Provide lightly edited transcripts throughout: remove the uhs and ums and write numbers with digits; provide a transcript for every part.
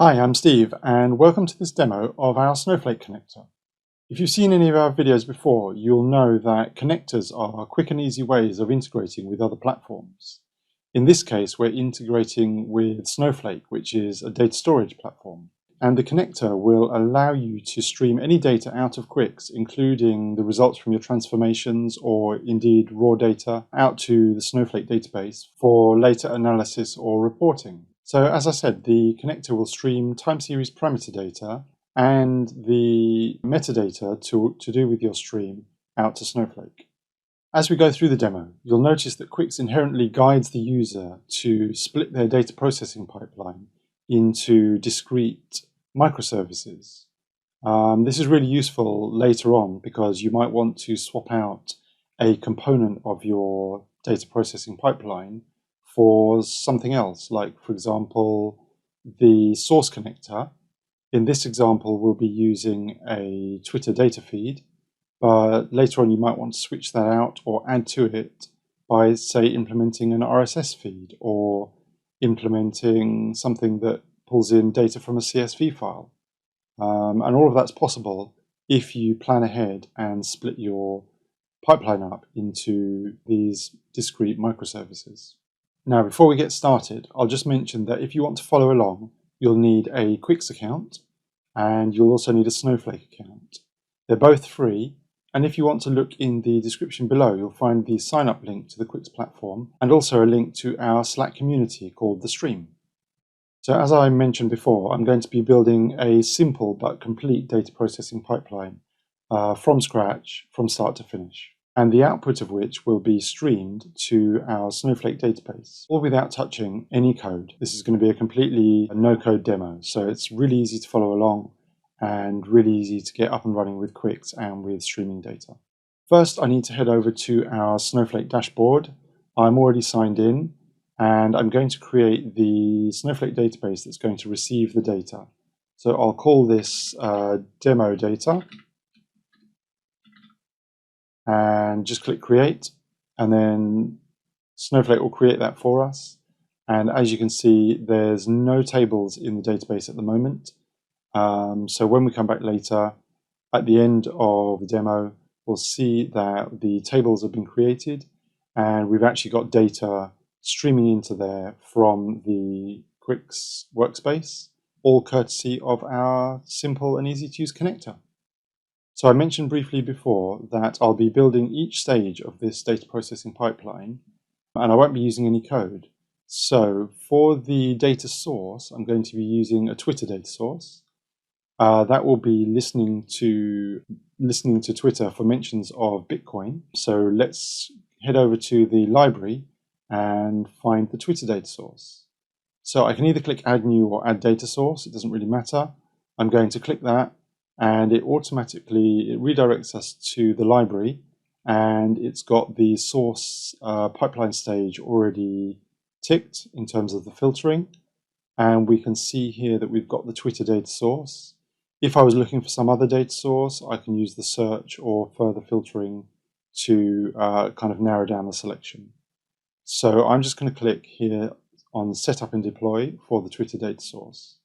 Hi, I'm Steve, and welcome to this demo of our Snowflake connector. If you've seen any of our videos before, you'll know that connectors are quick and easy ways of integrating with other platforms. In this case, we're integrating with Snowflake, which is a data storage platform. And the connector will allow you to stream any data out of Quix, including the results from your transformations or indeed raw data, out to the Snowflake database for later analysis or reporting. So as I said, the connector will stream time series parameter data and the metadata to do with your stream out to Snowflake. As we go through the demo, you'll notice that Quix inherently guides the user to split their data processing pipeline into discrete microservices. This is really useful later on because you might want to swap out a component of your data processing pipeline for something else, like, for example, the source connector. In this example, we'll be using a Twitter data feed, but later on you might want to switch that out or add to it by, say, implementing an RSS feed or implementing something that pulls in data from a CSV file. And all of that's possible if you plan ahead and split your pipeline up into these discrete microservices. Now, before we get started, I'll just mention that if you want to follow along, you'll need a Quix account and you'll also need a Snowflake account. They're both free, and if you want to look in the description below, you'll find the sign-up link to the Quix platform and also a link to our Slack community called The Stream. So as I mentioned before, I'm going to be building a simple but complete data processing pipeline from scratch, from start to finish, and the output of which will be streamed to our Snowflake database, all without touching any code. This is going to be a completely no-code demo, so it's really easy to follow along and really easy to get up and running with Quix and with streaming data. First, I need to head over to our Snowflake dashboard. I'm already signed in, and I'm going to create the Snowflake database that's going to receive the data. So I'll call this demo data, and just click create, and then Snowflake will create that for us. And as you can see, there's no tables in the database at the moment. So when we come back later, at the end of the demo, we'll see that the tables have been created and we've actually got data streaming into there from the Quix workspace, all courtesy of our simple and easy to use connector. So I mentioned briefly before that I'll be building each stage of this data processing pipeline, and I won't be using any code. So for the data source, I'm going to be using a Twitter data source. That will be listening to Twitter for mentions of Bitcoin. So let's head over to the library and find the Twitter data source. So I can either click add new or add data source, it doesn't really matter. I'm going to click that, and it redirects us to the library, and it's got the source pipeline stage already ticked in terms of the filtering, and we can see here that we've got the Twitter data source. If I was looking for some other data source, I can use the search or further filtering to kind of narrow down the selection. So I'm just going to click here on Setup and Deploy for the Twitter data source.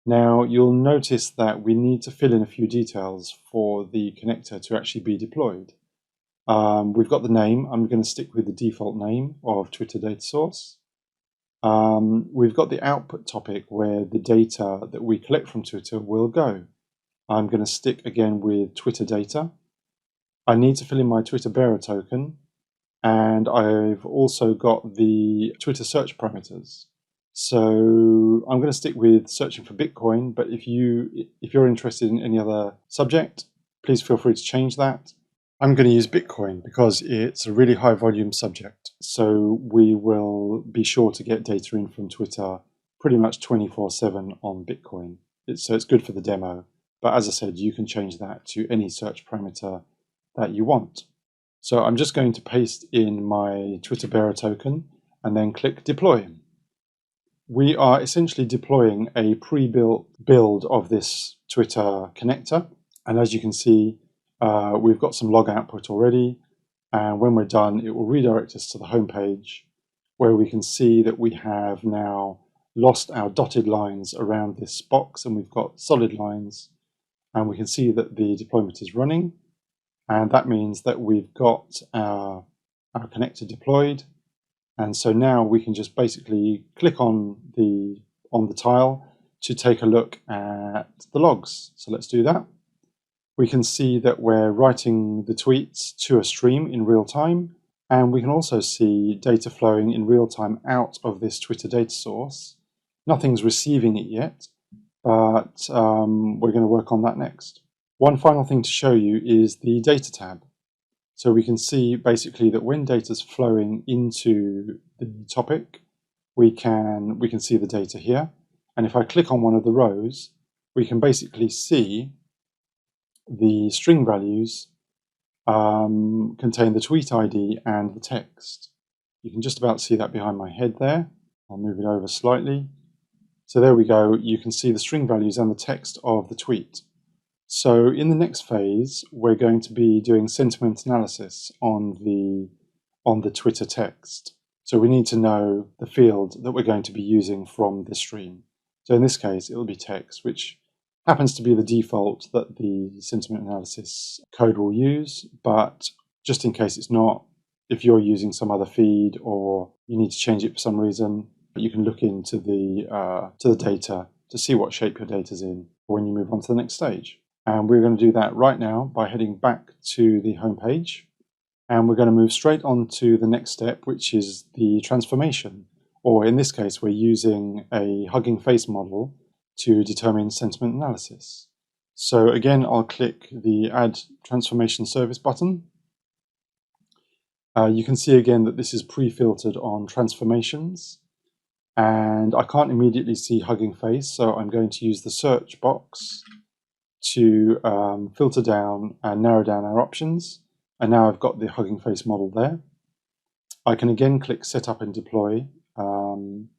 Now you'll notice that we need to fill in a few details for the connector to actually be deployed. We've got the name. I'm going to stick with the default name of Twitter data source. We've got the output topic where the data that we collect from Twitter will go. I'm going to stick again with Twitter data. I need to fill in my Twitter bearer token, and I've also got the Twitter search parameters. So I'm going to stick with searching for Bitcoin, but if you're interested in any other subject, please feel free to change that. I'm going to use Bitcoin because it's a really high volume subject. So we will be sure to get data in from Twitter pretty much 24/7 on Bitcoin. So it's good for the demo. But as I said, you can change that to any search parameter that you want. So I'm just going to paste in my Twitter bearer token and then click deploy. We are essentially deploying a pre-built build of this Twitter connector. And as you can see, we've got some log output already. And when we're done, it will redirect us to the home page where we can see that we have now lost our dotted lines around this box and we've got solid lines, and we can see that the deployment is running, and that means that we've got our connector deployed. And so now we can just basically click on the tile to take a look at the logs. So let's do that. We can see that we're writing the tweets to a stream in real time, and we can also see data flowing in real time out of this Twitter data source. Nothing's receiving it yet, but we're going to work on that next. One final thing to show you is the data tab. So we can see basically that when data is flowing into the topic, we can see the data here. And if I click on one of the rows, we can basically see the string values contain the tweet ID and the text. You can just about see that behind my head there. I'll move it over slightly. So there we go. You can see the string values and the text of the tweet. So in the next phase, we're going to be doing sentiment analysis on the Twitter text. So we need to know the field that we're going to be using from the stream. So in this case, it'll be text, which happens to be the default that the sentiment analysis code will use. But just in case it's not, if you're using some other feed or you need to change it for some reason, you can look into the data to see what shape your data's in when you move on to the next stage. And we're going to do that right now by heading back to the home page. And we're going to move straight on to the next step, which is the transformation. Or in this case, we're using a Hugging Face model to determine sentiment analysis. So again, I'll click the Add Transformation Service button. You can see again that this is pre-filtered on transformations. And I can't immediately see Hugging Face, so I'm going to use the search box to filter down and narrow down our options. And now I've got the Hugging Face model there. I can again click Set Up and Deploy, and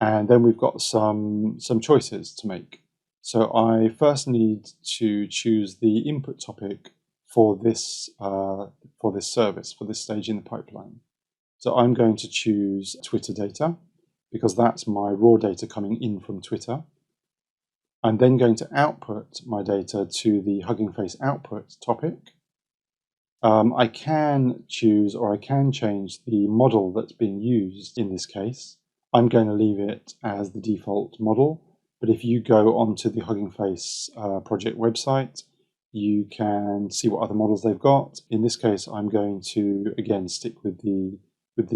then we've got some choices to make. So I first need to choose the input topic for this service, for this stage in the pipeline. So I'm going to choose Twitter data, because that's my raw data coming in from Twitter. I'm then going to output my data to the Hugging Face output topic. I can choose, or I can change the model that's being used in this case. I'm going to leave it as the default model, but if you go onto the Hugging Face project website, you can see what other models they've got. In this case, I'm going to again stick with the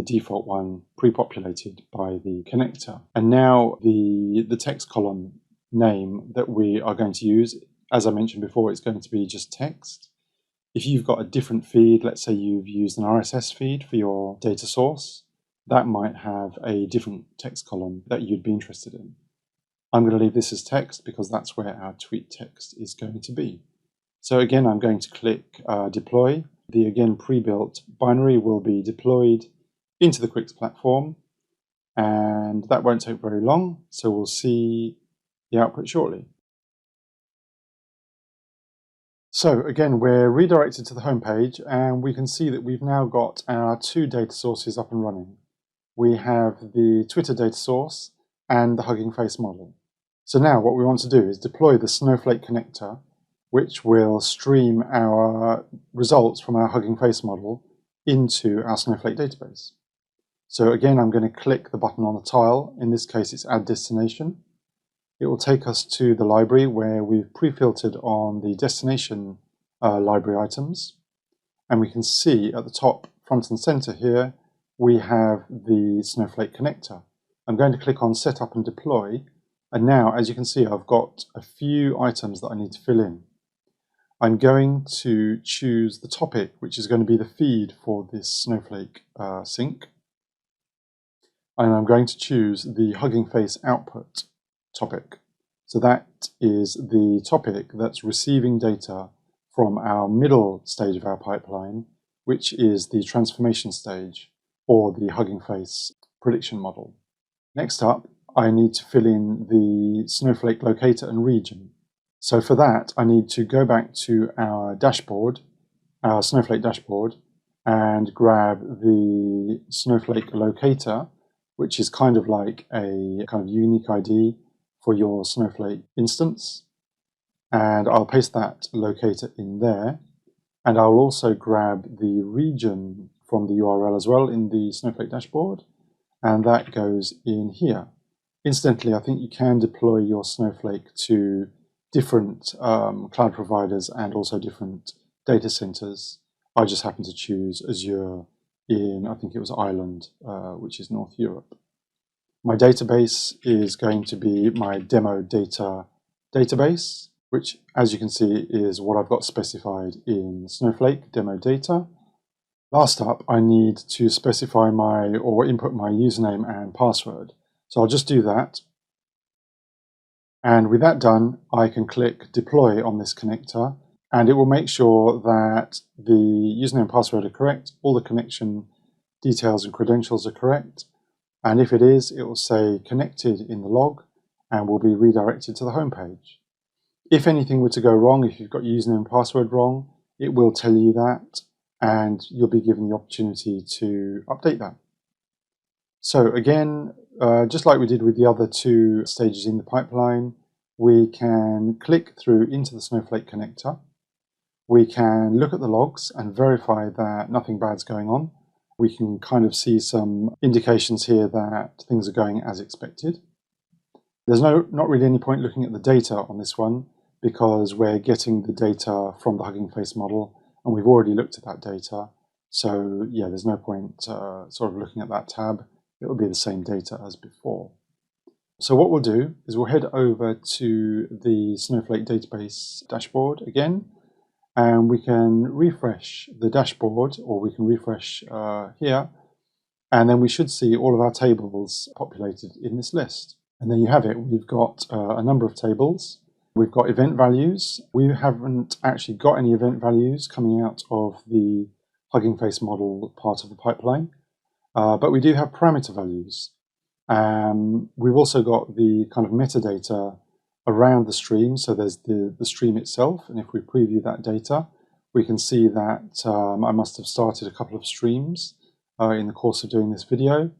default one pre-populated by the connector. And now the text column name that we are going to use, as I mentioned before, it's going to be just text. If you've got a different feed, let's say you've used an RSS feed for your data source, that might have a different text column that you'd be interested in. I'm going to leave this as text because that's where our tweet text is going to be. So again, I'm going to click deploy. The again pre-built binary will be deployed into the Quix platform, and that won't take very long, so we'll see the output shortly. So again, we're redirected to the home page, and we can see that we've now got our two data sources up and running. We have the Twitter data source and the Hugging Face model. So now what we want to do is deploy the Snowflake connector, which will stream our results from our Hugging Face model into our Snowflake database. So again, I'm going to click the button on the tile. In this case, it's Add Destination. It will take us to the library where we've pre-filtered on the destination library items. And we can see at the top, front and center here, we have the Snowflake connector. I'm going to click on Set Up and Deploy. And now, as you can see, I've got a few items that I need to fill in. I'm going to choose the topic, which is going to be the feed for this Snowflake sync. And I'm going to choose the Hugging Face output topic. So that is the topic that's receiving data from our middle stage of our pipeline, which is the transformation stage or the Hugging Face prediction model. Next up, I need to fill in the Snowflake locator and region. So for that, I need to go back to our dashboard, our Snowflake dashboard, and grab the Snowflake locator which is kind of like a kind of unique ID for your Snowflake instance. And I'll paste that locator in there. And I'll also grab the region from the URL as well in the Snowflake dashboard. And that goes in here. Incidentally, I think you can deploy your Snowflake to different cloud providers and also different data centers. I just happen to choose Azure in, I think it was Ireland, which is North Europe. My database is going to be my demo data database, which, as you can see, is what I've got specified in Snowflake demo data. Last up, I need to specify or input my username and password. So I'll just do that. And with that done, I can click deploy on this connector, and it will make sure that the username and password are correct, all the connection details and credentials are correct. And if it is, it will say connected in the log and will be redirected to the home page. If anything were to go wrong, if you've got your username and password wrong, it will tell you that, and you'll be given the opportunity to update that. So again, just like we did with the other two stages in the pipeline, we can click through into the Snowflake connector. We can look at the logs and verify that nothing bad's going on. We can kind of see some indications here that things are going as expected. There's not really any point looking at the data on this one because we're getting the data from the Hugging Face model and we've already looked at that data. So yeah, there's no point sort of looking at that tab. It will be the same data as before. So what we'll do is we'll head over to the Snowflake database dashboard again, and we can refresh the dashboard, or we can refresh here, and then we should see all of our tables populated in this list. And there you have it. We've got a number of tables. We've got event values. We haven't actually got any event values coming out of the Hugging Face model part of the pipeline. But we do have parameter values. We've also got the kind of metadata around the stream. So there's the stream itself. And if we preview that data, we can see that I must have started a couple of streams in the course of doing this video.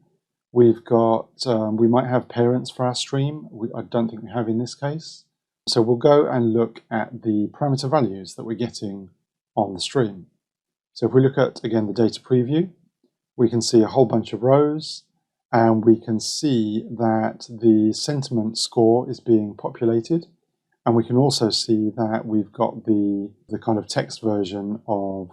We've got, we might have parents for our stream. I don't think we have in this case. So we'll go and look at the parameter values that we're getting on the stream. So if we look at, again, the data preview, we can see a whole bunch of rows, and we can see that the sentiment score is being populated. And we can also see that we've got the kind of text version of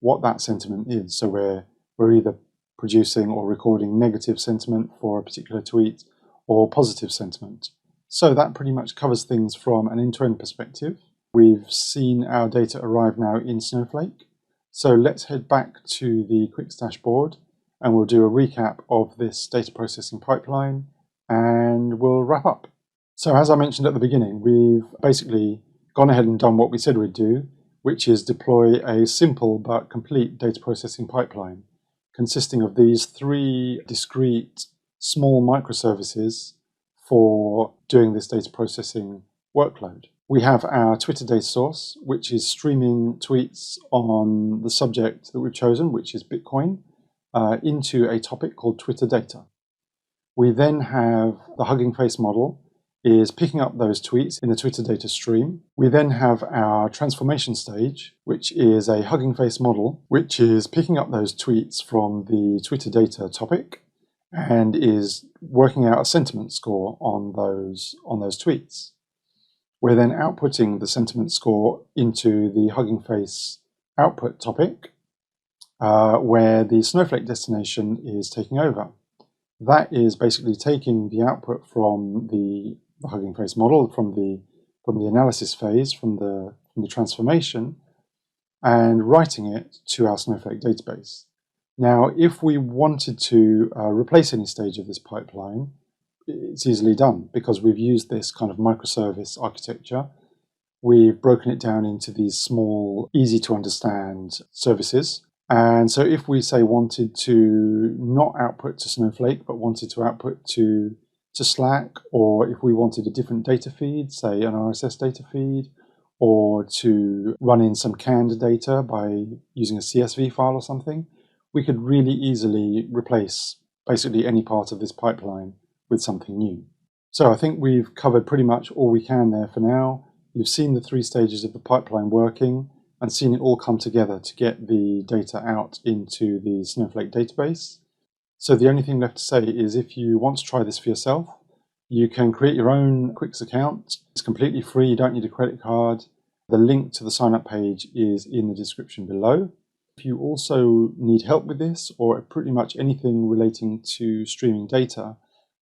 what that sentiment is. So we're either producing or recording negative sentiment for a particular tweet or positive sentiment. So that pretty much covers things from an end-to-end perspective. We've seen our data arrive now in Snowflake. So let's head back to the Quix dashboard and we'll do a recap of this data processing pipeline and we'll wrap up. So as I mentioned at the beginning, we've basically gone ahead and done what we said we'd do, which is deploy a simple but complete data processing pipeline consisting of these three discrete small microservices for doing this data processing workload. We have our Twitter data source, which is streaming tweets on the subject that we've chosen, which is Bitcoin, into a topic called Twitter data. We then have the Hugging Face model is picking up those tweets in the Twitter data stream. We then have our transformation stage, which is a Hugging Face model, which is picking up those tweets from the Twitter data topic and is working out a sentiment score on those tweets. We're then outputting the sentiment score into the Hugging Face output topic, where the Snowflake destination is taking over. That is basically taking the output from the Hugging Face model, from the analysis phase, from the transformation, and writing it to our Snowflake database. Now, if we wanted to replace any stage of this pipeline, it's easily done because we've used this kind of microservice architecture. We've broken it down into these small, easy to understand services. And so if we say wanted to not output to Snowflake, but wanted to output to Slack, or if we wanted a different data feed, say an RSS data feed, or to run in some canned data by using a CSV file or something, we could really easily replace basically any part of this pipeline with something new. So I think we've covered pretty much all we can there for now. You've seen the 3 stages of the pipeline working and seen it all come together to get the data out into the Snowflake database. So the only thing left to say is if you want to try this for yourself, you can create your own Quix account. It's completely free, you don't need a credit card. The link to the sign up page is in the description below. If you also need help with this or pretty much anything relating to streaming data,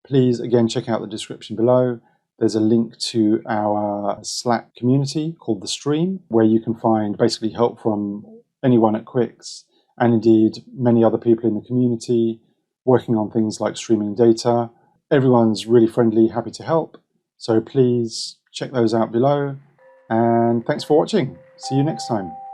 please again check out the description below. There's a link to our Slack community called The Stream, where you can find basically help from anyone at Quix and indeed many other people in the community working on things like streaming data. Everyone's really friendly, happy to help. So please check those out below. And thanks for watching. See you next time.